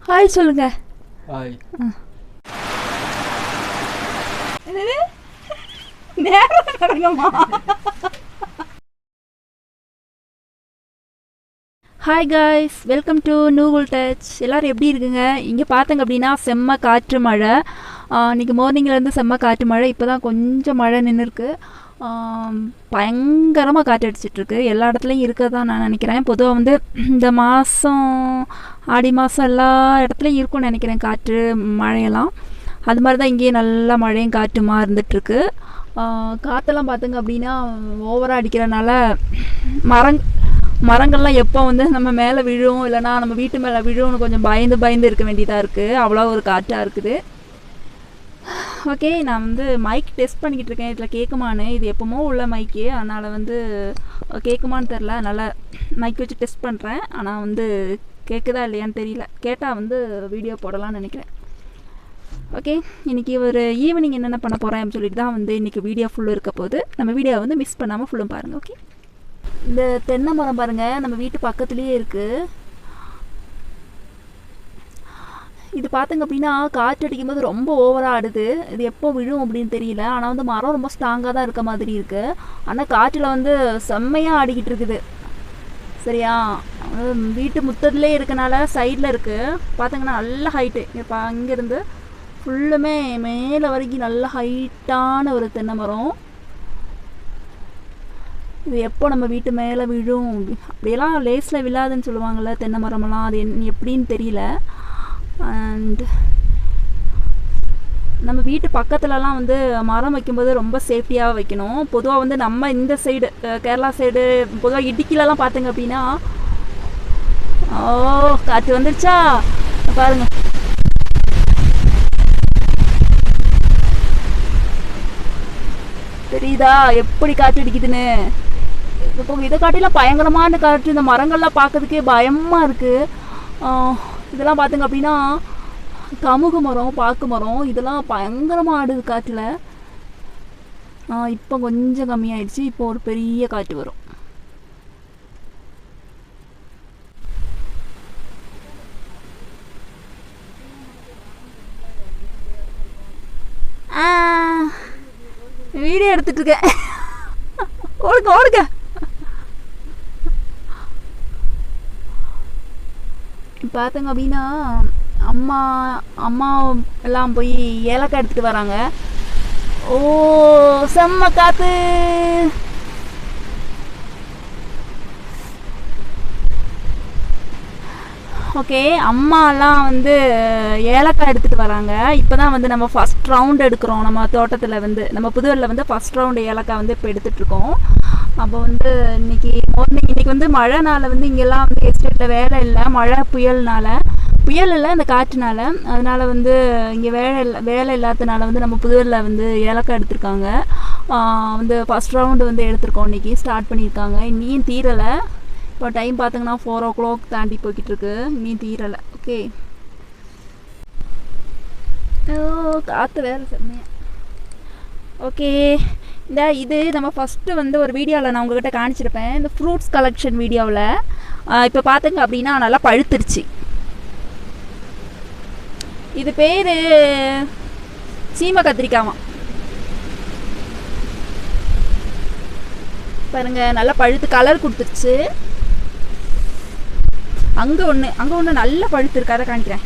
Hi சொல்லுங்க. Hi. என்னது நேரம் நடங்கம்மா. Hi guys, welcome to Enjoynthe. எல்லோரும் எப்படி இருக்குங்க? இங்கே பார்த்தங்க அப்படின்னா செம்ம காற்று மழை. இன்றைக்கி மார்னிங்லேருந்து செம்ம காற்று மழை. இப்போ தான் கொஞ்சம் மழை நின்றுருக்கு. பயங்கரமாக காற்று அடிச்சிட்ருக்கு. எல்லா இடத்துலையும் இருக்க தான் நான் நினைக்கிறேன். பொதுவாக வந்து இந்த மாதம் ஆடி மாதம் எல்லா இடத்துலையும் இருக்கும்னு நினைக்கிறேன் காற்று மழையெல்லாம். அது மாதிரி தான் இங்கேயே நல்லா மழையும் காற்றுமா இருந்துகிட்ருக்கு. காற்றெல்லாம் பார்த்துங்க அப்படின்னா ஓவராக அடிக்கிறனால மரங்கள்லாம் எப்போ வந்து நம்ம மேலே விழும் இல்லைனா நம்ம வீட்டு மேலே விழும்னு கொஞ்சம் பயந்து இருக்க வேண்டியதாக இருக்குது. அவ்வளோ ஒரு காற்றாக இருக்குது. ஓகே, நான் வந்து மைக் டெஸ்ட் பண்ணிக்கிட்டு இருக்கேன். இதில் கேட்குமான்னு. இது எப்போமோ உள்ள மைக்கு, அதனால் வந்து கேட்குமான்னு தெரில. அதனால் மைக் வச்சு டெஸ்ட் பண்ணுறேன். ஆனால் வந்து கேட்குதா இல்லையான்னு தெரியல. கேட்டால் வந்து வீடியோ போடலான்னு நினைக்கிறேன். ஓகே, இன்றைக்கி ஒரு ஈவினிங் என்னென்ன பண்ண போகிறேன் அப்படின்னு சொல்லிட்டு தான் வந்து இன்றைக்கி வீடியோ ஃபுல்லும் இருக்க போது. நம்ம வீடியோவை வந்து மிஸ் பண்ணாமல் ஃபுல்லும் பாருங்கள். ஓகே, இந்த தென்னை மரம் பாருங்கள், நம்ம வீட்டு பக்கத்துலேயே இருக்குது. இது பார்த்துங்க அப்படின்னா காற்று அடிக்கும்போது ரொம்ப ஓவராக ஆடுது. இது எப்போ விழும் அப்படின்னு தெரியல. ஆனால் வந்து மரம் ரொம்ப ஸ்ட்ராங்காக தான் இருக்க மாதிரி இருக்குது. ஆனால் காற்றில் வந்து செம்மையாக ஆடிக்கிட்டு இருக்குது. சரியா, வீட்டு முத்தத்துலேயே இருக்கனால சைடில் இருக்குது. பார்த்திங்கன்னா நல்ல ஹைட்டு. இப்போ அங்கேருந்து ஃபுல்லுமே மேலே வரைக்கும் நல்ல ஹைட்டான ஒரு தென்னை மரம். இது எப்போ நம்ம வீட்டு மேலே விழும் அப்படியெல்லாம் லேஸில் விழாதுன்னு சொல்லுவாங்கள்ல தென்னை மரமெல்லாம். அது எப்படின்னு தெரியல. அண்ட் நம்ம வீட்டு பக்கத்துலலாம் வந்து மரம் வைக்கும்போது ரொம்ப சேஃப்டியாக வைக்கணும். பொதுவாக வந்து நம்ம இந்த சைடு கேரளா சைடு பொதுவாக இடுக்கிலலாம் பார்த்திங்க அப்படின்னா காற்று வந்துருச்சா பாருங்க. தெரியுதா எப்படி காற்று அடிக்குதுன்னு? இப்போ இதை காட்டிலாம் பயங்கரமான காற்று. இந்த மரங்கள்லாம் பார்க்கறதுக்கே பயமாக இருக்குது. இதெல்லாம் பார்த்துங்க அப்படின்னா கமுகு மரம், பாக்கு மரம், இதெல்லாம் பயங்கரமாக ஆடுது காற்றில். இப்போ கொஞ்சம் கம்மியாயிடுச்சு. இப்போ ஒரு பெரிய காற்று வரும். வீடியோ எடுத்துட்டு இருக்கேன். ஓடுங்க. பார்த்தங்க அப்படின்னா அம்மா எல்லாம் போய் ஏலக்காய் எடுத்துகிட்டு வராங்க. ஓ செம்ம காத்து. ஓகே, அம்மாலாம் வந்து ஏலக்காய் எடுத்துகிட்டு வராங்க. இப்போ தான் வந்து நம்ம ஃபஸ்ட் ரவுண்ட் எடுக்கிறோம். நம்ம தோட்டத்தில் வந்து நம்ம புதுவரில் வந்து ஃபஸ்ட் ரவுண்டு ஏலக்காய் வந்து இப்போ எடுத்துகிட்ருக்கோம். அப்போ வந்து இன்றைக்கி வந்து மழைனால வந்து இங்கெல்லாம் வந்து எஸ்டேட்டில் வேலை இல்லை. மழை புயல் இல்லை, இந்த காற்றுனால. அதனால் வந்து இங்கே வேலை இல்லாததுனால வந்து நம்ம புதுவரில் வந்து ஏலக்காய் எடுத்திருக்காங்க. வந்து ஃபஸ்ட் ரவுண்டு வந்து எடுத்திருக்கோம். இன்றைக்கி ஸ்டார்ட் பண்ணியிருக்காங்க. இன்னும் தீரலை. இப்போ டைம் பார்த்திங்கன்னா 4 o'clock தாண்டி போய்கிட்டுருக்கு. இன்னும் தீரலை. ஓகே, காற்று வேறு செம்மையாக. ஓகே, இது நம்ம ஃபஸ்ட்டு வந்து ஒரு வீடியோவில் நான் உங்கள்கிட்ட காணிச்சிருப்பேன். இந்த ஃப்ரூட்ஸ் கலெக்ஷன் வீடியோவில். இப்போ பார்த்துங்க அப்படின்னா நல்லா பழுத்துருச்சு. இது பேர் சீமை கத்திரிக்காமா. பாருங்க, நல்லா பழுத்து கலர் கொடுத்துருச்சு. அங்கே ஒன்று நல்லா பழுத்து இருக்கு. அதை காணிக்கிறேன்.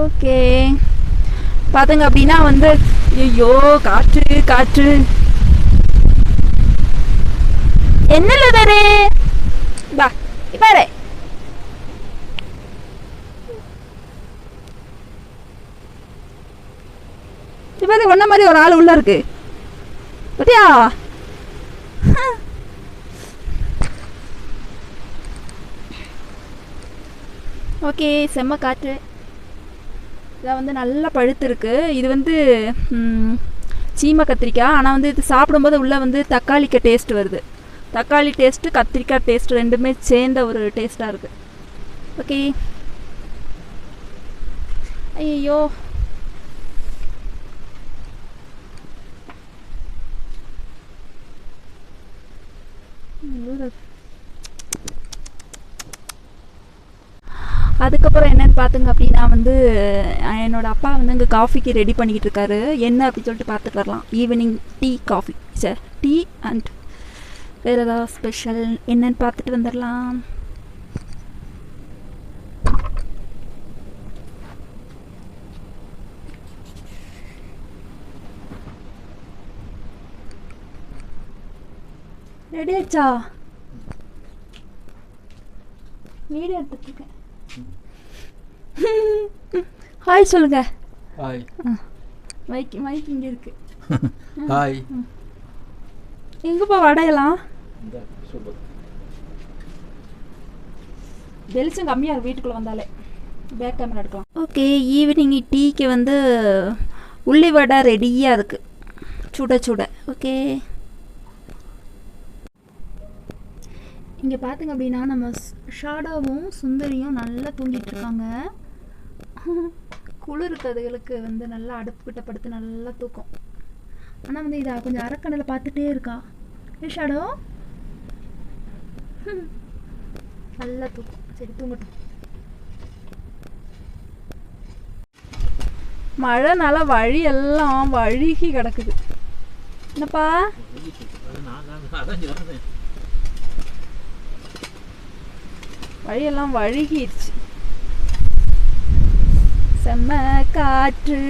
ஓகே, பார்த்துங்க அப்படின்னா வந்து ஐயோ காற்று என்னல வேறு பா பாரு. இப்போ ஒன்ன மாதிரி ஒரு ஆள் உள்ள இருக்கு பத்தியா? ஓகே, செம்ம காற்று. இதில் வந்து நல்லா பழுத்துருக்கு. இது வந்து சீமை கத்திரிக்காய். ஆனால் வந்து இது சாப்பிடும்போது உள்ளே வந்து தக்காளிக்கு டேஸ்ட் வருது. தக்காளி டேஸ்ட்டு கத்திரிக்காய் டேஸ்ட் ரெண்டுமே சேர்ந்த ஒரு டேஸ்ட்டாக இருக்குது. ஓகே. ஐயோ அதுக்கப்புறம் என்னென்னு பார்த்துங்க அப்படின்னா வந்து என்னோட அப்பா வந்து இங்கே காஃபிக்கு ரெடி பண்ணிக்கிட்டு இருக்காரு. என்ன அப்படின்னு சொல்லிட்டு பார்த்துட்டு வரலாம். Evening tea coffee sir tea and வேறு ஏதாவது ஸ்பெஷல் என்னன்னு பார்த்துட்டு வந்துடலாம். ரெடி ஆச்சா? வீடியோ எடுத்துட்ருக்கேன். ஹாய் சொல்லுங்க. ஹாய். மைக் இங்கே இருக்கு. ஹாய். எங்கப்பா வடையெல்லாம்? வெளிச்சம் கம்மியாக இருக்கும் வீட்டுக்குள்ளே வந்தாலே. பேக் கேமரா எடுக்கலாம். ஓகே, ஈவினிங் டீக்கு வந்து உள்ளி வடை ரெடியாக இருக்குது, சுட சுட. ஓகே, இங்கே பார்த்திங்க அப்படின்னா நம்ம ஷாடோவும் சுந்தரியும் நல்லா தூங்கிட்டு இருக்காங்க. குளிருக்கு அதுகளுக்கு வந்து நல்லா அடுப்பு கிட்ட படுத்து நல்லா தூக்கம். ஆனால் வந்து இதை கொஞ்சம் அரக்கணில் பார்த்துட்டே இருக்கா. ஷாடோ நல்லா தூக்கம். சரி தூங்கட்டும். மழைனால வழி எல்லாம் வழுகி கிடக்குது. என்னப்பா வழியெல்லாம் வழுகிடுச்சு. செம்ம காற்று.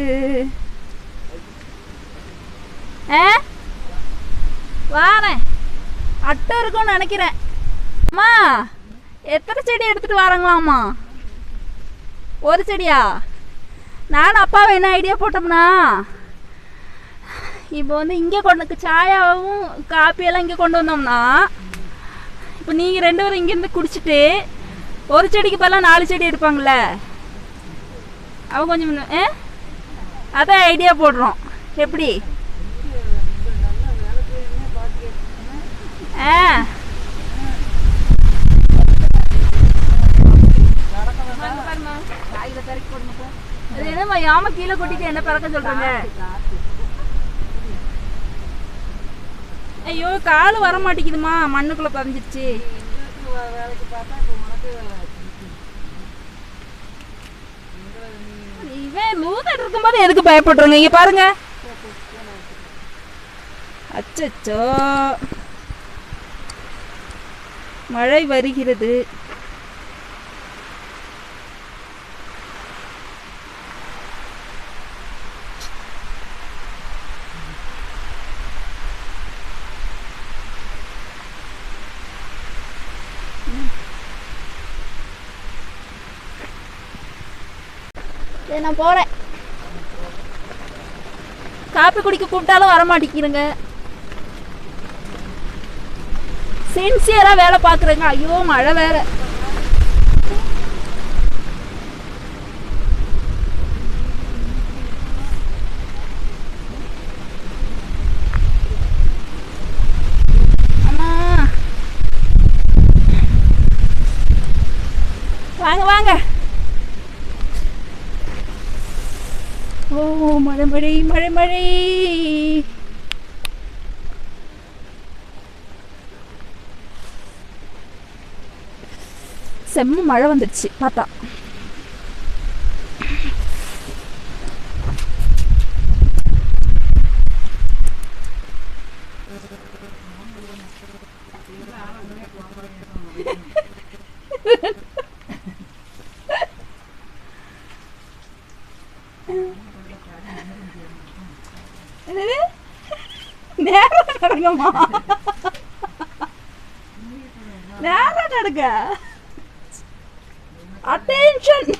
வாரேன், அட்டை இருக்கும்னு நினைக்கிறேன். அம்மா எத்தனை செடி எடுத்துட்டு வராங்களாம்மா? ஒரு செடியா? நானும் அப்பாவை என்ன ஐடியா போட்டோம்னா, இப்போ வந்து இங்கே கொண்டு சாயாவும் காப்பியெல்லாம் இங்கே கொண்டு வந்தோம்னா, இப்போ நீங்கள் 2 பேரும் இங்கேருந்து குடிச்சிட்டு ஒரு செடிக்கு பதிலாக 4 செடி எடுப்பாங்களே, அவன் கொஞ்சம் அதான் ஐடியா போடுறோம். எப்படி? அது என்னம்மா யாம கீழே கொட்டிட்டு என்ன பறக்க சொல்றாங்க? ஐயோ காலு வர மாட்டேங்குதுமா, மண்ணுக்குள்ள பதிஞ்சிருச்சு. இவன் லூதட் இருக்கும்போது எதுக்கு பயப்படுறோங்க? இங்க பாருங்க. அச்சச்சோ, மழை வருகிறது. நான் போறேன். காப்பி குடிக்க கூப்பிட்டாலும் வரமாட்டேங்கிறங்க. சின்சியரா வேலை பாக்குறேங்க. ஐயோ மழை வேற. அம்மா வாங்க வாங்க. ஓ மழை மழை மழை மழை. செம்ம மழை வந்துடுச்சு பார்த்தா. நேரம் நடங்கம்மா, நேரம் நடங்க. அட்டென்ஷன்.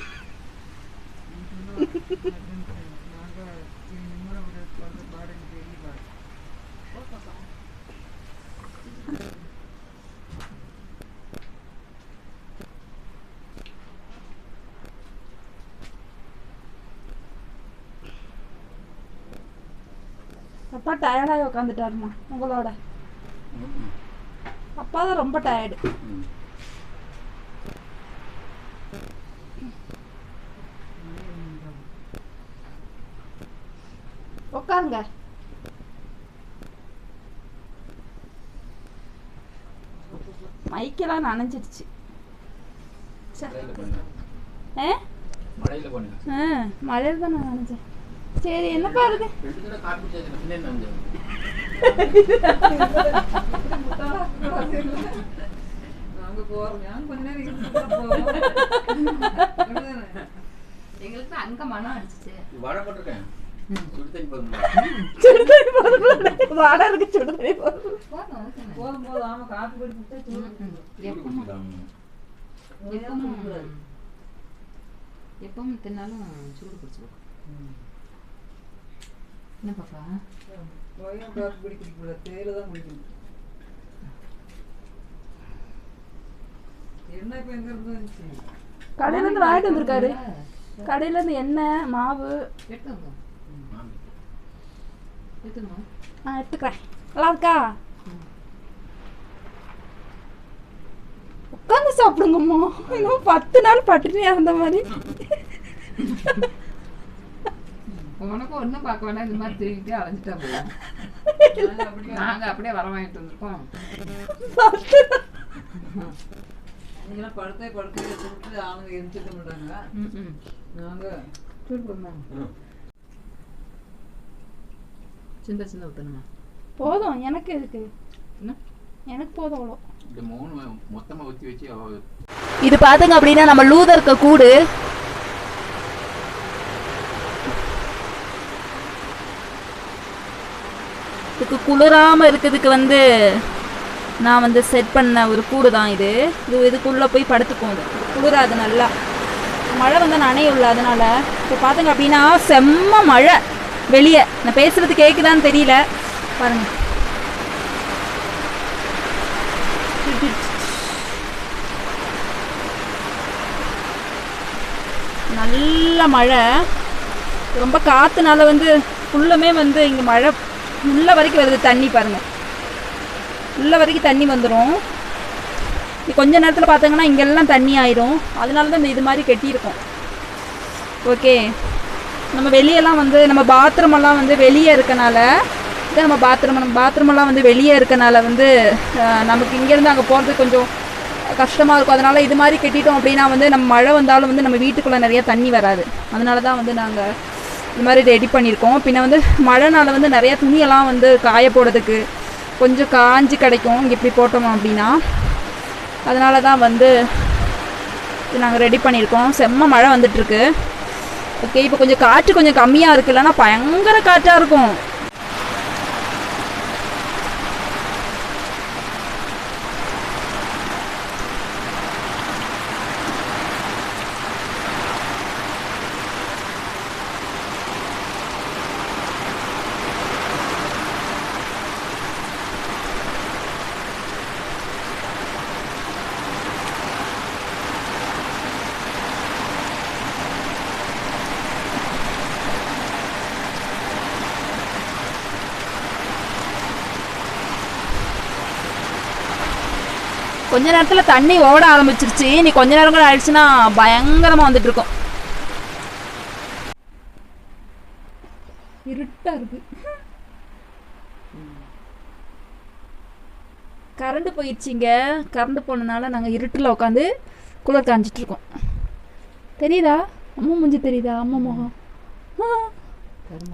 அப்பா டயர்டாகி உட்காந்துட்டாருமா உங்களோட. அப்பா தான் ரொம்ப டயர்டு. உட்காருங்க. மைக்கெல்லாம் நனைஞ்சிடுச்சு. மழையில் தான் நான் நினைச்சேன். சரி என்னப்பா இருக்கு? எங்களுக்கு அங்க மனம் அடிச்சிச்சு. வடை போட்டிருக்கேன். வாடை இருக்கு. சுடுதண்ணி போதும் ஆமா. காப்பி குடிச்சிட்டு எப்பவும் தின்னாலும் சூடு குடிச்சிடும். என்ன பாப்பா? காப்பி குடிக்கூடாது, தேயிலை தான் குடிக்கணும். என்ன இப்ப எங்க இருந்து வந்துச்சு? கடையில இருந்து வாங்கிட்டு வந்திருக்காரு. கடையில இருந்து எண்ணெய் மாவு எடுத்துக்கோ. எடுத்துக்கிறேன். நல்லா இருக்கா? உட்காந்து சாப்பிடுங்கம்மா. இன்னும் 10 நாள் பட்டினியா இருந்த மாதிரி. உனக்கு ஒன்றும் பார்க்க வேண்டாம். இந்த மாதிரி திரும்பிட்டு அலைஞ்சிட்டா போதும். நாங்கள் அப்படியே வர வாங்கிட்டு வந்திருக்கோம். நீங்களாம் படுக்கை வச்சுட்டு ஆளுங்க எரிஞ்சிக்க மாட்டாங்க. நாங்கள் சின்ன சின்ன ஊற்றணுமா? போதும். எனக்கு இருக்கு. எனக்கு போதும் அவ்வளோ. மொத்தமாக ஊற்றி வச்சு இது பாத்துங்க அப்படின்னா நம்ம லூதர் இருக்க கூடு. இதுக்கு குளிராம இருக்கிறதுக்கு வந்து நான் வந்து செட் பண்ண ஒரு கூடு தான் இது. இதுக்குள்ள போய் படுத்துக்கும். இது குளிராது நல்லா. மழை வந்து நனையுள்ள. அதனால இப்போ பாத்துங்க அப்படின்னா செம்ம மழை வெளியே. நான் பேசுறது கேக்குதான்னு தெரியல பாருங்க. நல்ல மழை. ரொம்ப காற்றுனால வந்து ஃபுல்லுமே வந்து இங்கே மழை உள்ள வரைக்கும் வருது. தண்ணி பாருங்கள், உள்ள வரைக்கும் தண்ணி வந்துடும். கொஞ்ச நேரத்தில் பார்த்தீங்கன்னா இங்கெல்லாம் தண்ணி ஆயிரும். அதனால தான் இந்த இது மாதிரி கட்டியிருக்கோம். ஓகே, நம்ம வெளியெல்லாம் வந்து நம்ம பாத்ரூமெல்லாம் வந்து வெளியே இருக்கனால, இதான் நம்ம பாத்ரூமெல்லாம் வந்து வெளியே இருக்கனால வந்து நமக்கு இங்கேருந்து அங்கே போகிறதுக்கு கொஞ்சம் கஷ்டமாக இருக்கும். அதனால் இது மாதிரி கட்டிட்டோம் அப்படின்னா வந்து நம்ம மழை வந்தாலும் வந்து நம்ம வீட்டுக்குள்ளே நிறைய தண்ணி வராது. அதனால தான் வந்து நாங்கள் இது மாதிரி ரெடி பண்ணியிருக்கோம். பின்ன வந்து மழைனால வந்து நிறைய துணியெல்லாம் வந்து காய போடுறதுக்கு கொஞ்சம் காஞ்சி கிடைக்கும் இங்கே இப்படி போட்டோம் அப்படின்னா. அதனால தான் வந்து இது நாங்கள் ரெடி பண்ணியிருக்கோம். செம்ம மழை வந்துட்டுருக்கு. ஓகே, இப்போ கொஞ்சம் காற்று கொஞ்சம் கம்மியாக இருக்குது, இல்லைன்னா பயங்கர காற்றாக இருக்கும். கொஞ்ச நேரத்தில் தண்ணி ஓட ஆரம்பிச்சிருச்சு. நீ கொஞ்ச நேரம் கூட ஆயிடுச்சுன்னா பயங்கரமாக வந்துட்டு இருக்கோம். இருட்டா இருக்கு. கரண்ட் போயிடுச்சிங்க. கரண்ட் போனதுனால நாங்கள் இருட்டில் உட்காந்து குளிர் காஞ்சிட்டு இருக்கோம். தெரியுதா அம்மா மூஞ்சி? தெரியுதா அம்மா முகம்?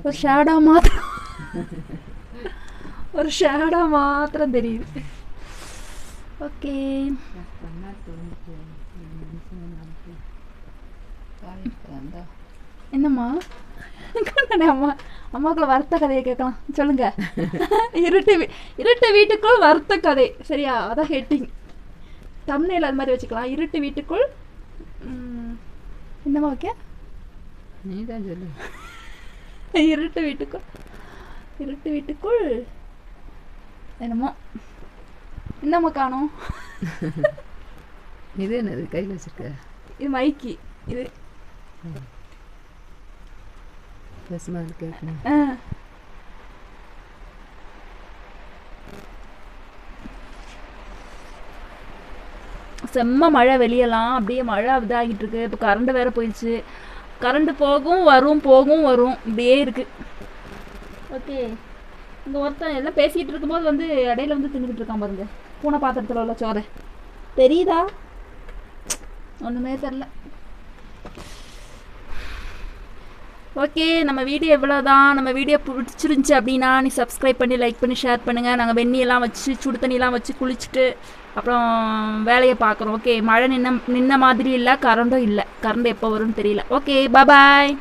ஒரு ஷேடோ மாத்திரம், ஒரு ஷேடோ மாத்திரம் தெரியுது. ஓகே, என்னம்மா அம்மா அம்மாக்குள்ள வருத்த கதையை கேட்கலாம். சொல்லுங்க. இருட்டு வீட்டுக்குள் வருத்த கதை. சரியா? அதான் ஹெட்டிங். தம்ப்நெயில் அது மாதிரி வச்சுக்கலாம். இருட்டு வீட்டுக்குள் என்னம்மா ஓகே? நீதான் சொல்லு. இருட்டு வீட்டுக்குள் என்னமோ என்னம்மா காணோம்? இது என்னது கையில் வச்சிருக்க? இது மைக்கி. இது கேட்கணும். செம்ம மழை வெளியெல்லாம் அப்படியே மழை இதாகிட்டு இருக்கு. இப்போ கரண்ட் வேற போயிடுச்சு. கரண்ட் போகும் வரும் போகும் வரும் இப்படியே இருக்கு. ஓகே, இங்கே ஒருத்தன் எல்லாம் பேசிகிட்டு இருக்கும்போது வந்து இடையில வந்து தின்னுக்கிட்டு இருக்கான் பாருங்க, பூனை பாத்திரத்தில் உள்ள சோறை. தெரியுதா? ஒன்றுமே தெரில. ஓகே, நம்ம வீடியோ எவ்வளோதான். நம்ம வீடியோ பிடிச்சிருந்துச்சி அப்படின்னா நீ சப்ஸ்கிரைப் பண்ணி லைக் பண்ணி ஷேர் பண்ணுங்கள். நாங்கள் வெந்நியெல்லாம் வச்சு சுடு தண்ணியெல்லாம் வச்சு குளிச்சுட்டு அப்புறம் வேலையை பார்க்குறோம். ஓகே, மழை நின்ன மாதிரி இல்லை, கரண்டும் இல்லை. கரண்ட் எப்போ வரும்னு தெரியல. ஓகே, பாய்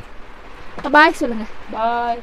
பாய் சொல்லுங்கள். பாய்.